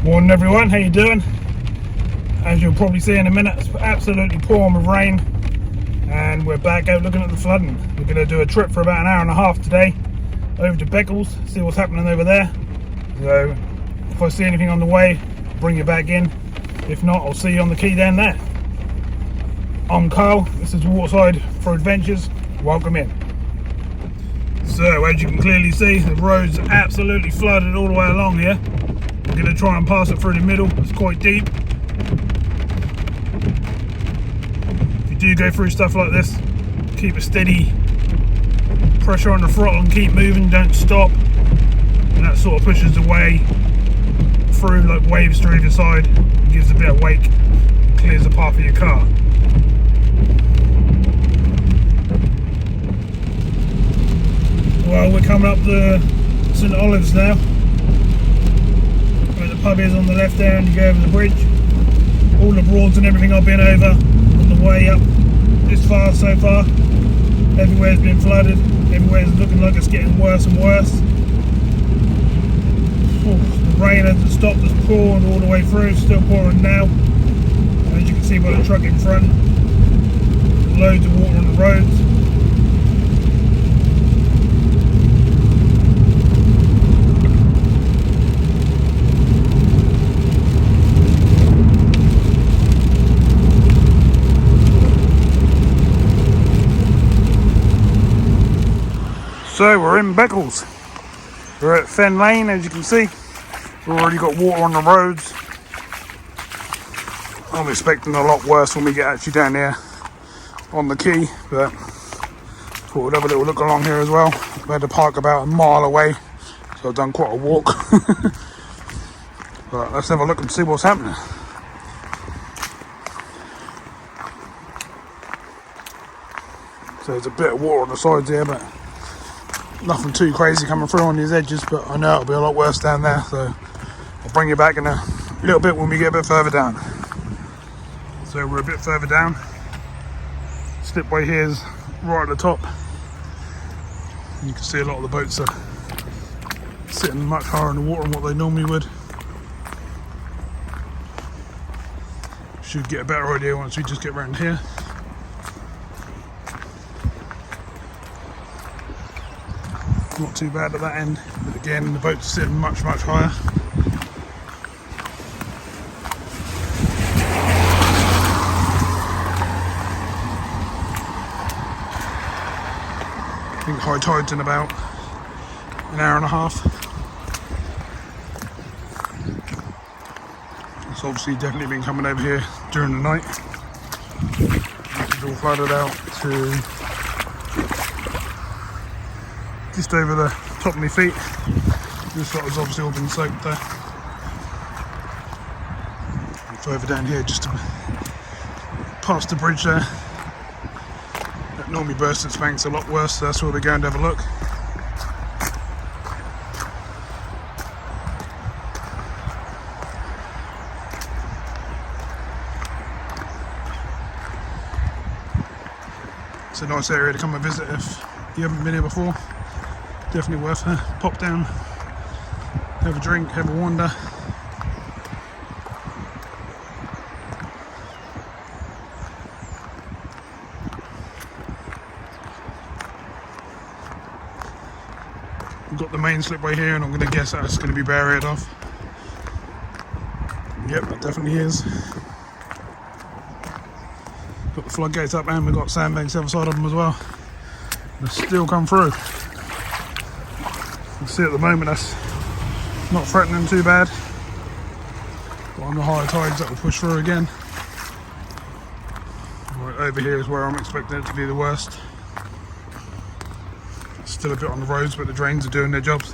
Morning everyone, how you doing? As you'll probably see in a minute, it's absolutely pouring with rain and we're back out looking at the flooding. We're going to do a trip for about an hour and a half today over to Beccles, see what's happening over there. So if I see anything on the way, I'll bring you back in. If not, I'll see you on the quay down there. I'm Carl, this is Waterside for Adventures. Welcome in. So as you can clearly see, the road's absolutely flooded all the way along here. I'm going to try and pass it through the middle, it's quite deep. If you do go through stuff like this, keep a steady pressure on the throttle and keep moving, don't stop. And that sort of pushes the way through like waves to either side, and gives a bit of wake, and clears the path of your car. Well, we're coming up the St Olives now. Where the pub is on the left there, and you go over the bridge. All the Broads and everything I've been over on the way up this far so far. Everywhere's been flooded. Everywhere's looking like it's getting worse and worse. The rain hasn't stopped, it's pouring all the way through, it's still pouring now. As you can see by the truck in front, loads of water on the roads. So we're in Beccles. We're at Fen Lane, as you can see. We've already got water on the roads. I'm expecting a lot worse when we get actually down here on the quay, but thought we'd have a little look along here as well. We had to park about a mile away, so I've done quite a walk. But let's have a look and see what's happening. So there's a bit of water on the sides here, but nothing too crazy coming through on these edges, but I know it'll be a lot worse down there, so I'll bring you back in a little bit when we get a bit further down. So we're a bit further down. Slipway here is right at the top. You can see a lot of the boats are sitting much higher in the water than what they normally would. Should get a better idea once we just get around here. Not too bad at that end, but again the boats are sitting much higher. I think high tide's in about an hour and a half. It's obviously definitely been coming over here during the night. It's all flooded out to just over the top of my feet. This lot has obviously all been soaked there. And further down here, just past the bridge there, that normally bursts its banks a lot worse, so that's where we're going to have a look. It's a nice area to come and visit if you haven't been here before. Definitely worth a pop down, have a drink, have a wander. We've got the main slipway here, and I'm going to guess that's going to be barriered off. Yep, that definitely is. Got the floodgates up, and we've got sandbanks the other side of them as well. They still come through. You can see at the moment that's not threatening too bad, but on the higher tides that will push through again. Right over here is where I'm expecting it to be the worst. Still a bit on the roads, but the drains are doing their jobs.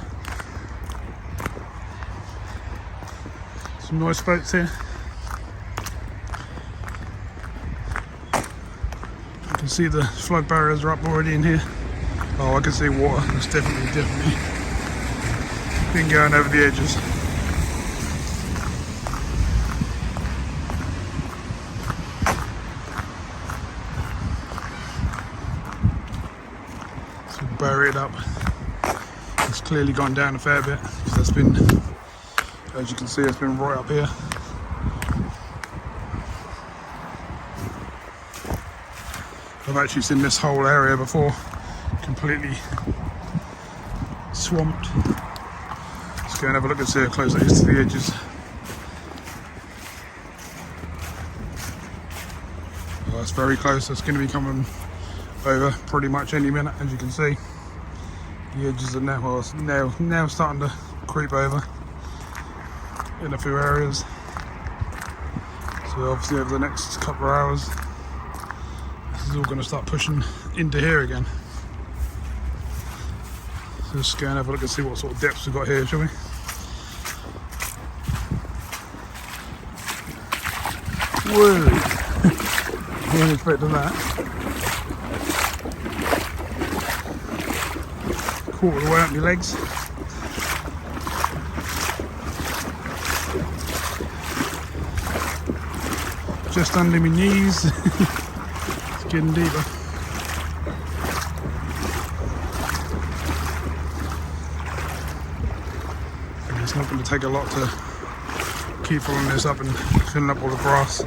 Some nice boats here. You can see the flood barriers are up already in here. Oh, I can see water. It's definitely been going over the edges. So bury it up. It's clearly gone down a fair bit because that's been As you can see, it's been right up here. I've actually seen this whole area before, completely swamped. Let's go and have a look and see how close it is to the edges. Well, it's very close. It's going to be coming over pretty much any minute. As you can see, the edges are now, well, it's now starting to creep over in a few areas. So obviously over the next couple of hours, this is all going to start pushing into here again. So let's go and have a look and see what sort of depths we've got here, shall we? Whoa! I wasn't expecting that. Quarter of the way up my legs. Just under my knees. It's getting deeper. And it's not going to take a lot to keep filling this up and filling up all the grass.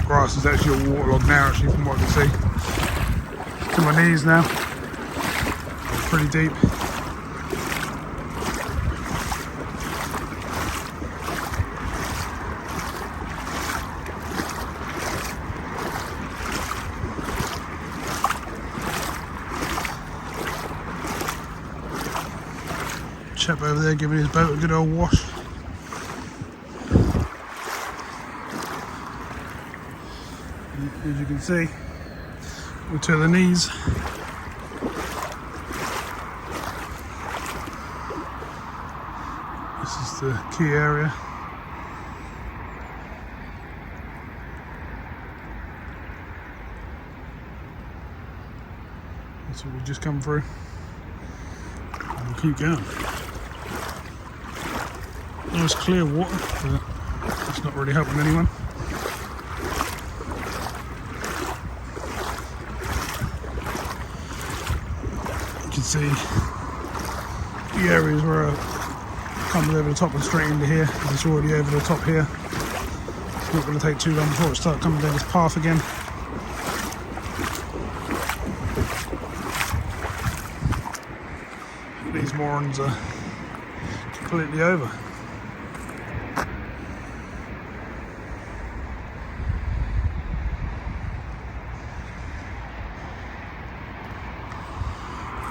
Grass is actually all waterlogged now, actually, from what I can see. To my knees now. It's pretty deep. Chap over there giving his boat a good old wash. As you can see, we're to the knees. This is the quay area. That's what we've just come through. And we'll keep going. Nice clear water, but it's not really helping anyone. You can see the areas where it comes over the top and straight into here. It's already over the top here. It's not going to take too long before it starts coming down this path again. These moorings are completely over.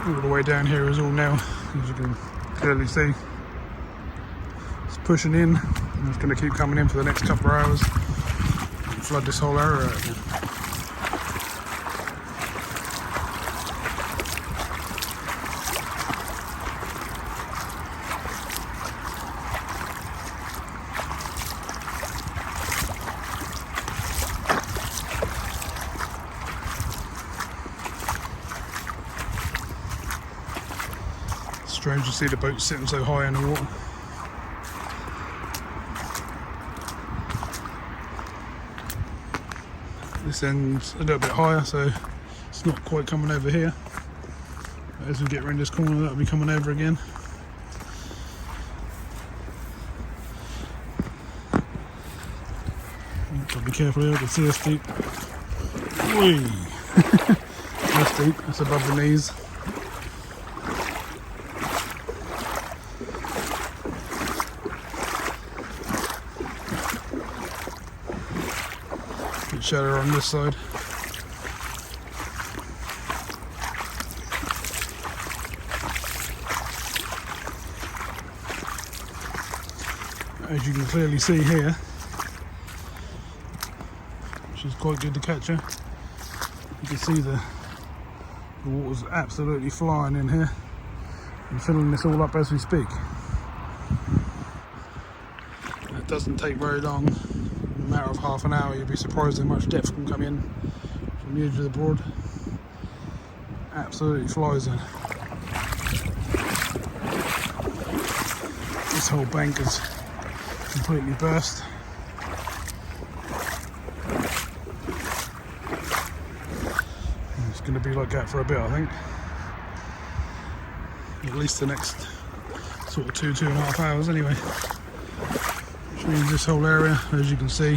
All the way down here is all now, as you can clearly see. It's pushing in, and it's going to keep coming in for the next couple of hours and flood this whole area out again. Strange to see the boat sitting so high in the water. This end's a little bit higher, so it's not quite coming over here. But as we get around this corner, that'll be coming over again. Got to be careful here, I can see it's deep. Whee! That's deep, that's above the knees. Shutter on this side. As you can clearly see here, which is quite good to capture, you can see the water's absolutely flying in here and filling this all up as we speak. It doesn't take very long. In a matter of half an hour, you'll be surprised how much depth can come in from the edge of the board. Absolutely flies in. This whole bank is completely burst. And it's going to be like that for a bit, I think. At least the next sort of 2.5 hours anyway. which means this whole area, as you can see,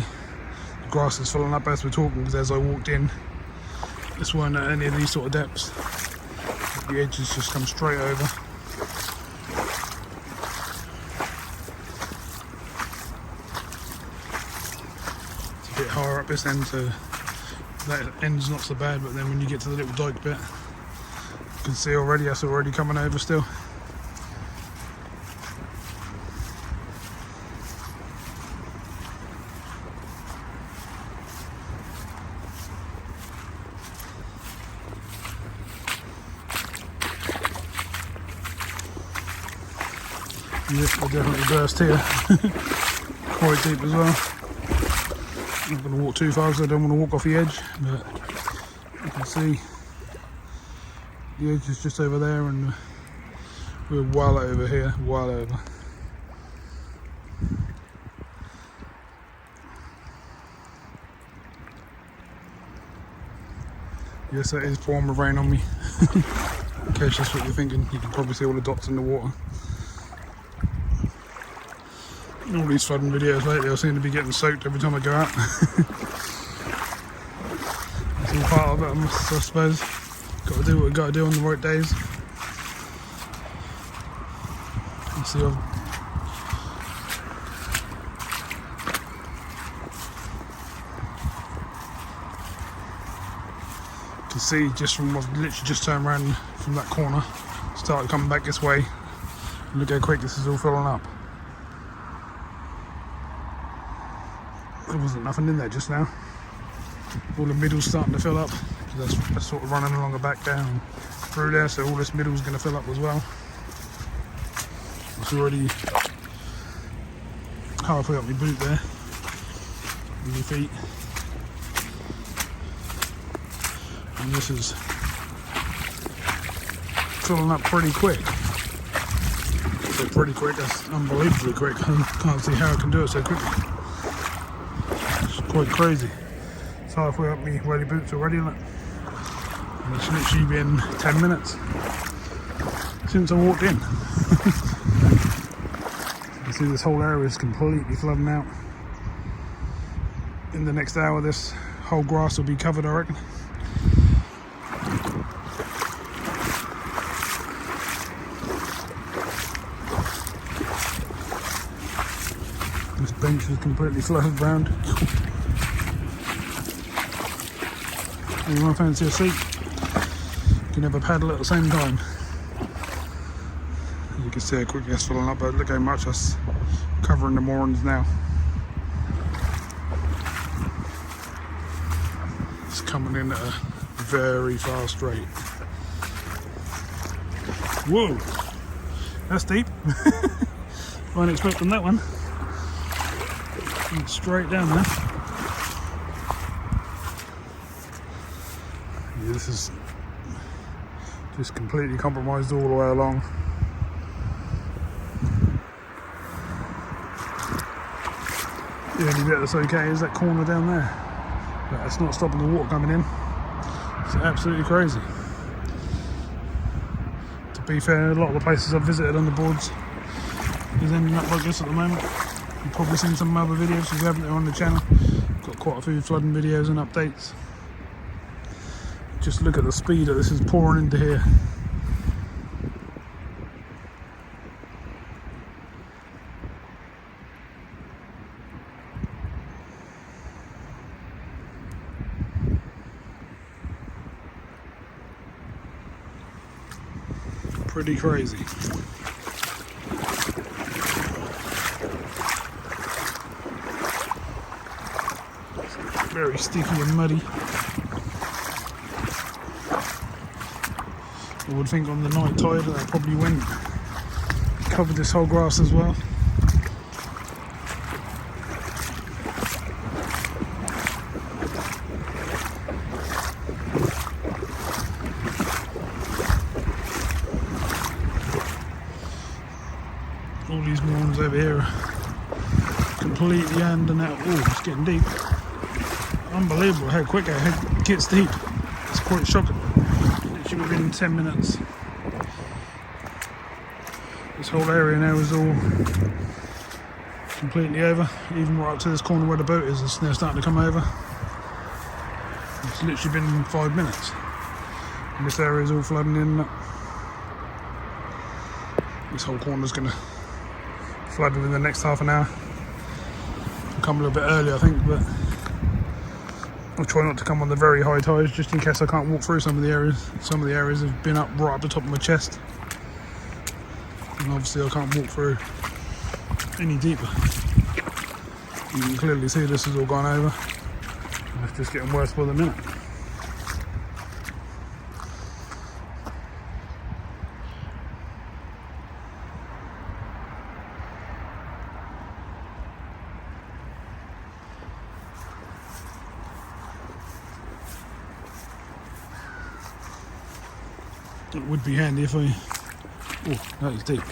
the grass is filling up as we're talking, because as I walked in, this weren't at any of these sort of depths. The edges just come straight over. It's a bit higher up this end, so that end's not so bad, but then when you get to the little dike bit, you can see already that's already coming over still. Yep, they definitely burst here. Quite deep as well. I'm not going to walk too far because I don't want to walk off the edge, but you can see the edge is just over there, and we're well over here, well over. Yes, that is pouring with rain on me. In case that's what you're thinking, you can probably see all the dots in the water. All these flooding videos lately I seem to be getting soaked every time I go out. That's all part of it, I suppose. Got to do what we got to do on the right days. You see, you can see just from what literally just turned around from that corner, started coming back this way. Look how quick this is all filling up. There wasn't nothing in there just now. All the middle's starting to fill up. That's sort of running along the back down through there, so all this middle's going to fill up as well. It's already halfway up my boot there, with my feet. And this is filling up pretty quick. So pretty quick, that's unbelievably quick. I can't see how I can do it so quickly. Quite crazy. It's halfway up my welly boots already, look. And it's literally been 10 minutes since I walked in. You can see this whole area is completely flooding out. In the next hour this whole grass will be covered, I reckon. This bench is completely flooded round. You want to fancy a seat? You can have a paddle at the same time. You can see how quickly that's filling up, but look how much that's covering the moorings now. It's coming in at a very fast rate. Whoa! That's deep. Wasn't expecting that one. Went straight down there. Yeah, this is just completely compromised all the way along. The only bit that's okay is that corner down there, but it's not stopping the water coming in. It's absolutely crazy. To be fair, a lot of the places I've visited on the boards is ending up like this at the moment. You've probably seen some of my other videos if you haven't, they're on the channel. Got quite a few flooding videos and updates. Just look at the speed that this is pouring into here. Pretty crazy. Very sticky and muddy. I would think on the night tide that probably went covered this whole grass as well. All these moorings over here are completely handing out. Oh, it's getting deep. Unbelievable how quick it gets deep. It's quite shocking. Literally within 10 minutes. This whole area now is all completely over. Even right up to this corner where the boat is, it's now starting to come over. It's literally been 5 minutes. And this area is all flooding in. This whole corner is going to flood within the next half an hour. I'll come a little bit early, I think, but I'll try not to come on the very high tides just in case I can't walk through some of the areas. Some of the areas have been up right up the top of my chest, and obviously I can't walk through any deeper. You can clearly see this has all gone over, and it's just getting worse by the minute. It would be handy if I... Oh, that is deep.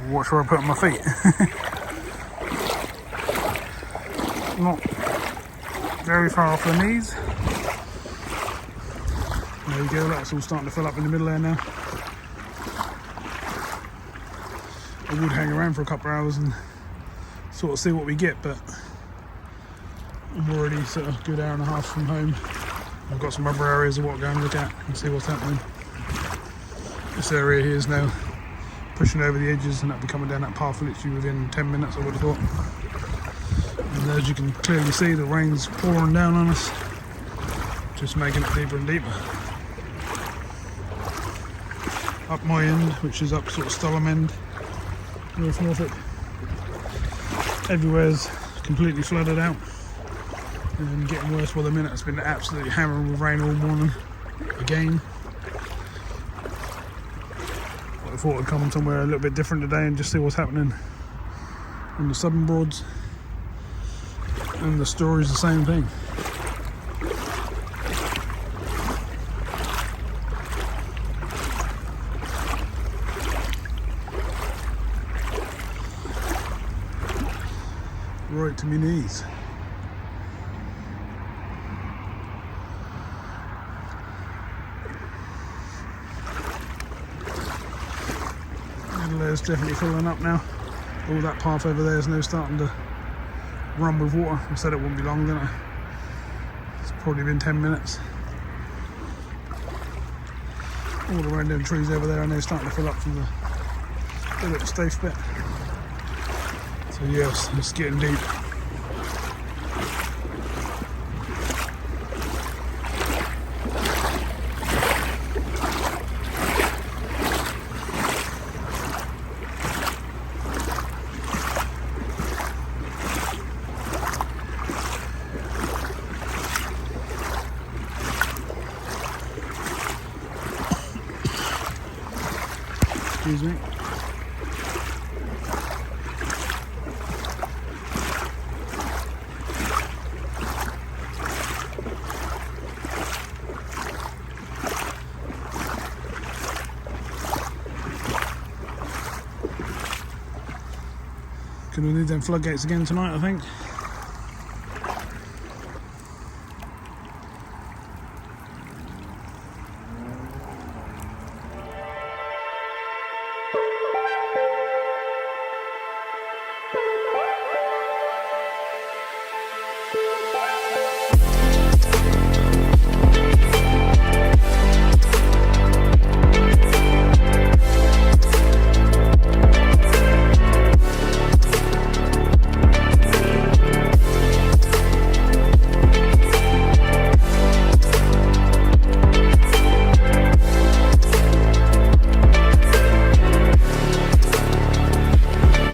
Watch where I put my feet. Not very far off the knees. There we go, that's all starting to fill up in the middle there now. I would hang around for a couple of hours and sort of see what we get, but I'm already sort of a good hour and a half from home. I've got some other areas I want to go and look at and see what's happening. This area here is now pushing over the edges, and that'll be coming down that path literally within 10 minutes, I would have thought. And as you can clearly see, the rain's pouring down on us, just making it deeper and deeper. Up my end, which is up sort of Sturlam end, North Norfolk, everywhere's completely flooded out. And getting worse by the minute. It's been absolutely hammering with rain all morning again. I thought I'd come somewhere a little bit different today and just see what's happening on the southern broads, and the story's the same thing. Right to my knees. There's definitely filling up now. All that path over there is now starting to run with water. I said it wouldn't be long, didn't I? It's probably been 10 minutes. All around them trees over there are now starting to fill up from the little stave bit. So yes, it's getting deep. Excuse me. Gonna need them floodgates again tonight, I think.